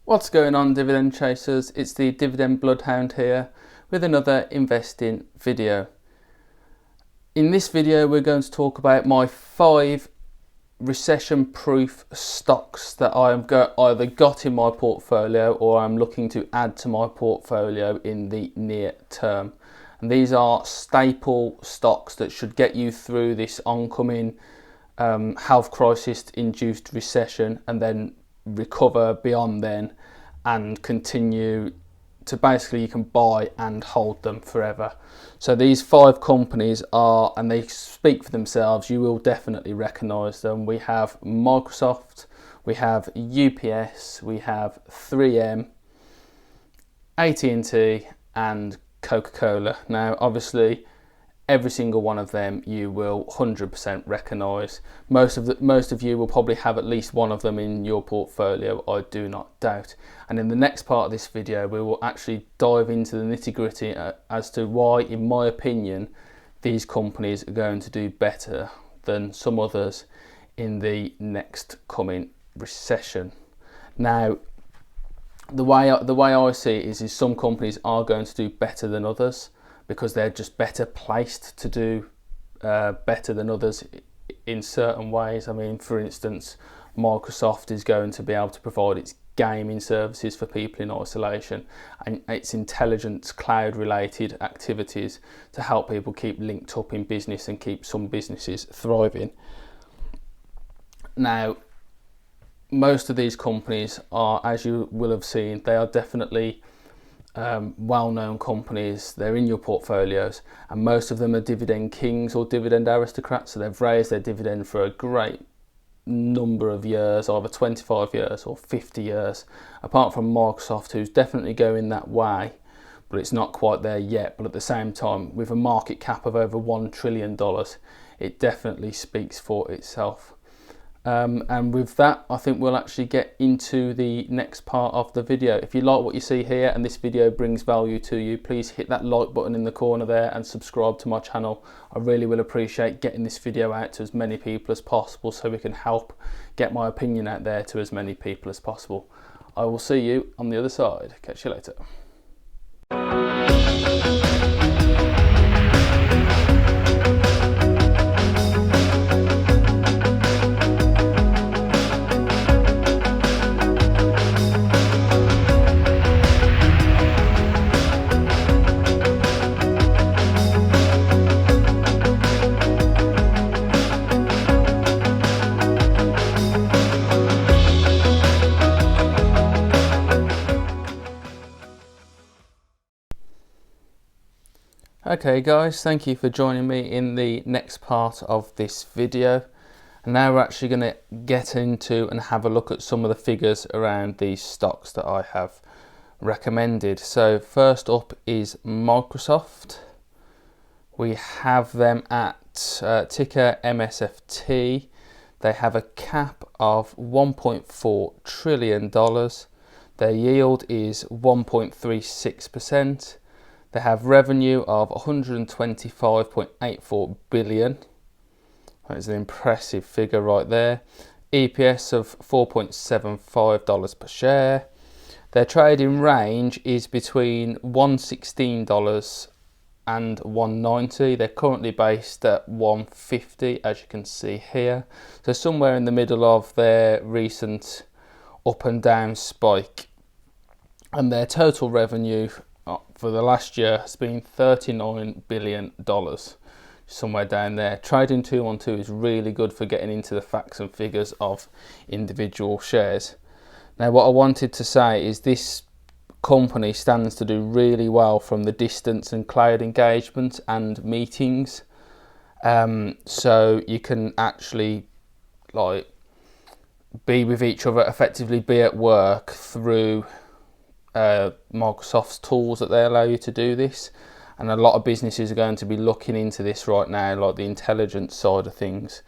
What's going on, Dividend Chasers? It's the Dividend Bloodhound here with another investing video. In this video we're going to talk about my 5 recession-proof stocks that I've either got in my portfolio or I'm looking to add to my portfolio in the near term. And these are staple stocks that should get you through this oncoming health crisis induced recession and then recover beyond then and continue to basically you can buy and hold them forever. So these 5 companies are, and they speak for themselves, you will definitely recognize them. We have Microsoft, we have UPS, we have 3M, AT&T and Coca-Cola. Now obviously every single one of them you will 100% recognise. Most of you will probably have at least one of them in your portfolio, I do not doubt. And in the next part of this video we will actually dive into the nitty-gritty as to why, in my opinion, these companies are going to do better than some others in the next coming recession. Now the way I see it is some companies are going to do better than others, because they're just better placed to do better than others in certain ways. I mean, for instance, Microsoft is going to be able to provide its gaming services for people in isolation and its intelligent cloud related activities to help people keep linked up in business and keep some businesses thriving. Now, most of these companies are, as you will have seen, they are definitely well-known companies. They're in your portfolios, and most of them are dividend kings or dividend aristocrats, so they've raised their dividend for a great number of years, either 25 years or 50 years, apart from Microsoft, who's definitely going that way, but it's not quite there yet. But at the same time, with a market cap of over $1 trillion, it definitely speaks for itself. And with that, I think we'll actually get into the next part of the video. If you like what you see here and this video brings value to you, please hit that like button in the corner there and subscribe to my channel. I really will appreciate getting this video out to as many people as possible so we can help get my opinion out there to as many people as possible. I will see you on the other side. Catch you later. Okay guys, thank you for joining me in the next part of this video. And now we're actually going to get into and have a look at some of the figures around these stocks that I have recommended. So first up is Microsoft. We have them at ticker MSFT. They have a cap of $1.4 trillion. Their yield is 1.36%. They have revenue of 125.84 billion. That is an impressive figure right there. EPS of $4.75 per share. Their trading range is between $116 and $190. They're currently based at $150, as you can see here. So somewhere in the middle of their recent up and down spike. And their total revenue for the last year has been $39 billion, somewhere down there. Trading 212 is really good for getting into the facts and figures of individual shares. Now what I wanted to say is this company stands to do really well from the distance and cloud engagement and meetings. So you can actually be with each other, effectively be at work through Microsoft's tools that they allow you to do this. And a lot of businesses are going to be looking into this right now, like the intelligence side of things,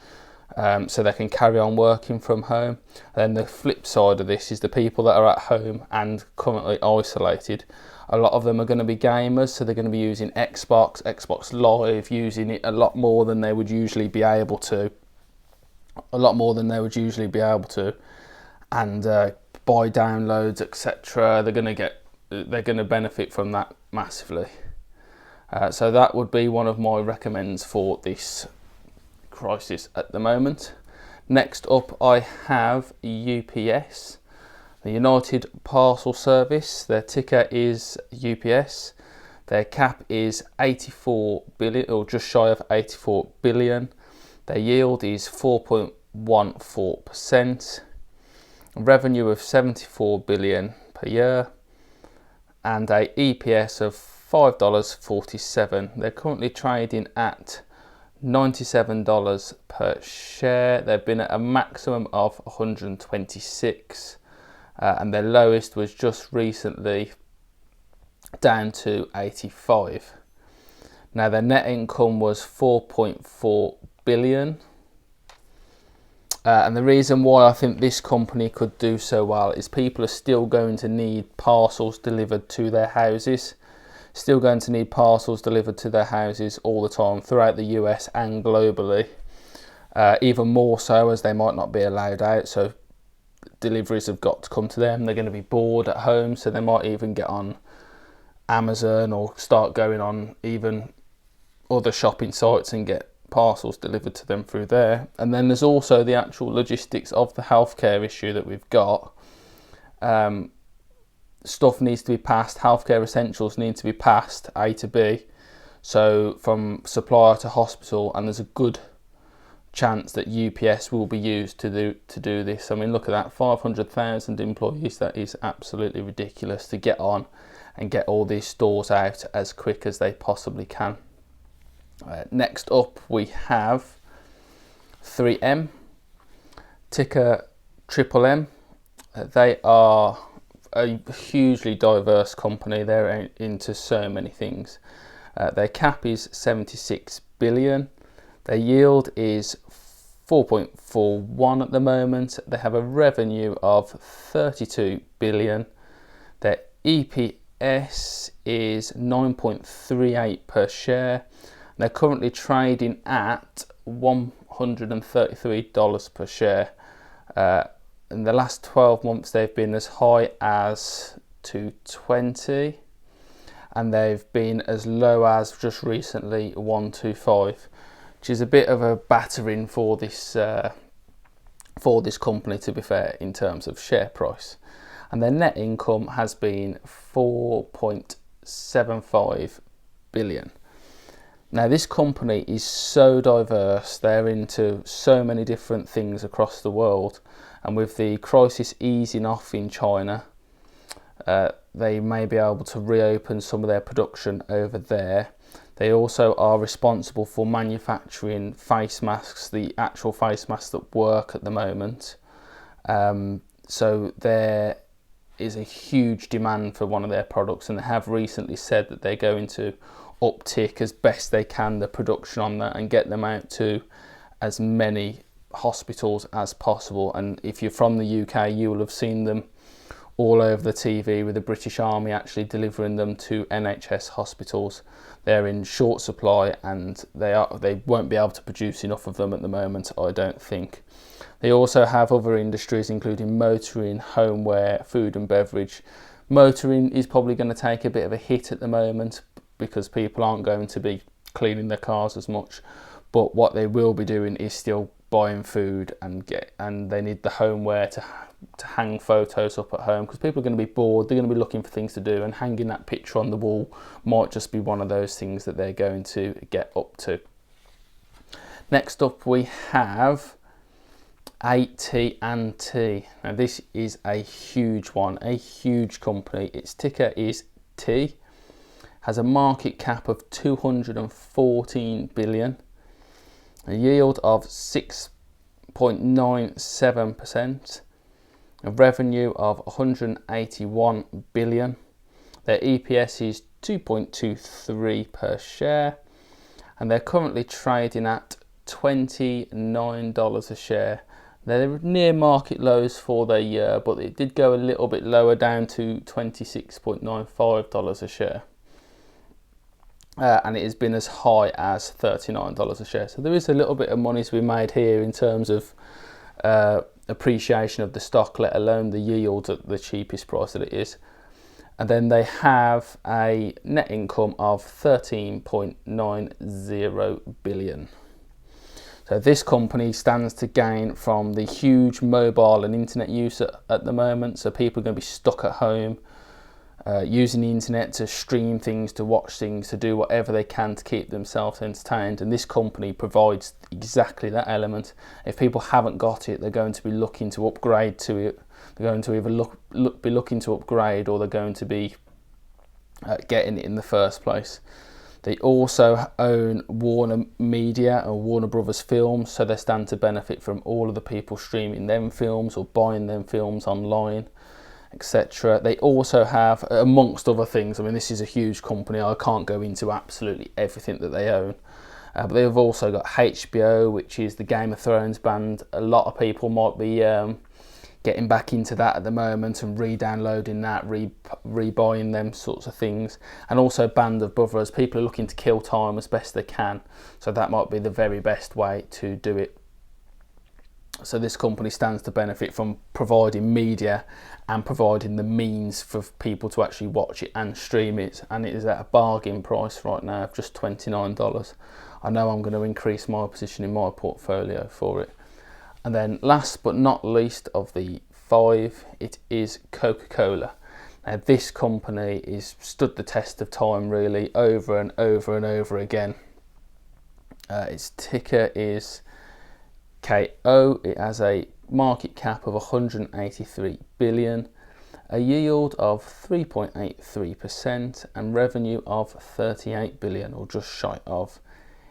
so they can carry on working from home. And then the flip side of this is the people that are at home and currently isolated. A lot of them are going to be gamers, so they're going to be using Xbox Live, using it a lot more than they would usually be able to. and buy downloads, etc. They're going to benefit from that massively. So that would be one of my recommends for this crisis at the moment. Next up, I have UPS, the United Parcel Service. Their ticker is UPS. Their cap is 84 billion, or just shy of 84 billion. Their yield is 4.14%. Revenue of 74 billion per year, and a EPS of $5.47. They're currently trading at $97 per share. They've been at a maximum of 126, and their lowest was just recently down to 85. Now their net income was 4.4 billion. And the reason why I think this company could do so well is people are still going to need parcels delivered to their houses. Still going to need parcels delivered to their houses all the time throughout the US and globally. Even more so as they might not be allowed out, so deliveries have got to come to them. They're going to be bored at home, so they might even get on Amazon or start going on even other shopping sites and get parcels delivered to them through there. And then there's also the actual logistics of the healthcare issue that we've got. Stuff needs to be passed, healthcare essentials need to be passed A to B, so from supplier to hospital, and there's a good chance that UPS will be used to do this. I mean, look at that, 500,000 employees. That is absolutely ridiculous to get on and get all these stores out as quick as they possibly can. Next up, we have 3M, ticker M. They are a hugely diverse company. They're into so many things. Their cap is 76 billion. Their yield is 4.41 at the moment. They have a revenue of 32 billion. Their EPS is 9.38 per share. They're currently trading at $133 per share. In the last 12 months, they've been as high as 220, and they've been as low as just recently 125, which is a bit of a battering for this company, to be fair, in terms of share price. And their net income has been 4.75 billion. Now this company is so diverse, they're into so many different things across the world, and with the crisis easing off in China, they may be able to reopen some of their production over there. They also are responsible for manufacturing face masks, the actual face masks that work at the moment. So there is a huge demand for one of their products, and they have recently said that they're going to uptick as best they can the production on that and get them out to as many hospitals as possible. And if you're from the UK, you will have seen them all over the TV with the British Army actually delivering them to NHS hospitals. They're in short supply, and they won't be able to produce enough of them at the moment, I don't think. They also have other industries including motoring, homeware, food and beverage. Motoring is probably going to take a bit of a hit at the moment because people aren't going to be cleaning their cars as much, but what they will be doing is still buying food, and they need the homeware to hang photos up at home, because people are going to be bored, they're going to be looking for things to do, and hanging that picture on the wall might just be one of those things that they're going to get up to. Next up we have AT&T. Now this is a huge one, a huge company. Its ticker is T, has a market cap of 214 billion, a yield of 6.97%, a revenue of 181 billion. Their EPS is 2.23 per share, and they're currently trading at $29 a share. They're near market lows for their year, but it did go a little bit lower, down to $26.95 a share. And it has been as high as $39 a share. So there is a little bit of money to be made here in terms of appreciation of the stock, let alone the yield at the cheapest price that it is. And then they have a net income of 13.90 billion. So this company stands to gain from the huge mobile and internet use at the moment. So people are going to be stuck at home, using the internet to stream things, to watch things, to do whatever they can to keep themselves entertained. And this company provides exactly that element. If people haven't got it, they're going to be looking to upgrade to it. They're going to either be looking to upgrade, or they're going to be getting it in the first place. They also own Warner Media and Warner Brothers Films, so they stand to benefit from all of the people streaming them films or buying them films online, etc. They also have, amongst other things, I mean, this is a huge company, I can't go into absolutely everything that they own, but they've also got HBO, which is the Game of Thrones band. A lot of people might be getting back into that at the moment and re-downloading that, rebuying them sorts of things. And also Band of Brothers. People are looking to kill time as best they can, so that might be the very best way to do it. So this company stands to benefit from providing media and providing the means for people to actually watch it and stream it, and it is at a bargain price right now of just $29. I know I'm going to increase my position in my portfolio for it. And then last but not least of the 5, it is Coca-Cola. Now this company is stood the test of time really, over and over and over again. Its ticker is KO. It has a market cap of 183 billion, a yield of 3.83% and revenue of 38 billion, or just shy of.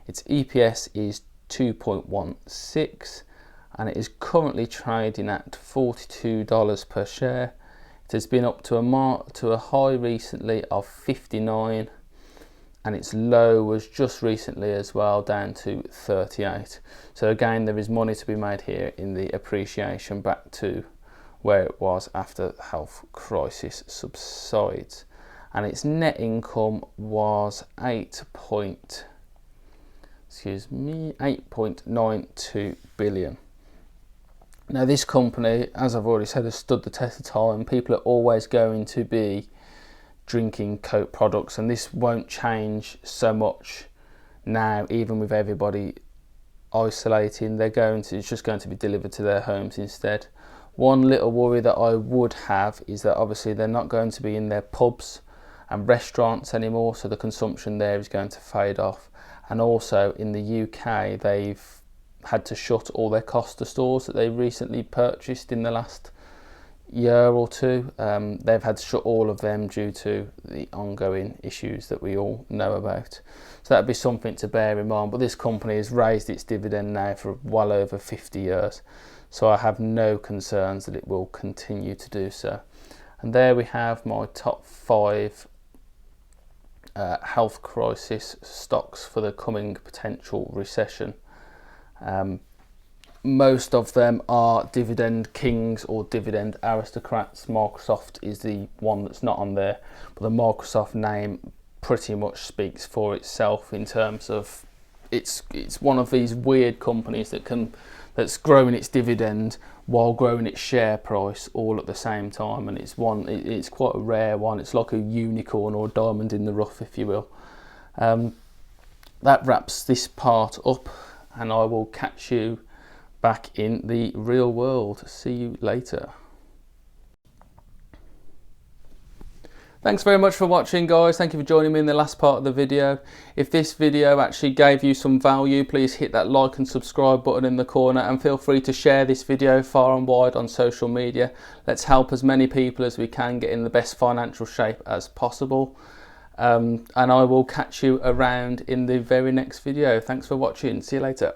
Its EPS is 2.16. and it is currently trading at $42 per share. It has been up to a high recently of 59, and its low was just recently as well, down to 38. So again, there is money to be made here in the appreciation back to where it was after the health crisis subsides. And its net income was 8.92 billion. Now this company, as I've already said, has stood the test of time. People are always going to be drinking Coke products, and this won't change so much now, even with everybody isolating. It's just going to be delivered to their homes instead. One little worry that I would have is that obviously they're not going to be in their pubs and restaurants anymore, so the consumption there is going to fade off. And also in the UK, they've had to shut all their Costa stores that they recently purchased in the last year or two. They've had to shut all of them due to the ongoing issues that we all know about. So that'd be something to bear in mind. But this company has raised its dividend now for well over 50 years. So I have no concerns that it will continue to do so. And there we have my top 5 health crisis stocks for the coming potential recession. Most of them are dividend kings or dividend aristocrats. Microsoft is the one that's not on there, but the Microsoft name pretty much speaks for itself in terms of it's one of these weird companies that's growing its dividend while growing its share price all at the same time, and it's quite a rare one. It's like a unicorn or a diamond in the rough, if you will. That wraps this part up, and I will catch you back in the real world. See you later. Thanks very much for watching, guys. Thank you for joining me in the last part of the video. If this video actually gave you some value, please hit that like and subscribe button in the corner, and feel free to share this video far and wide on social media. Let's help as many people as we can get in the best financial shape as possible. And I will catch you around in the very next video. Thanks for watching. See you later.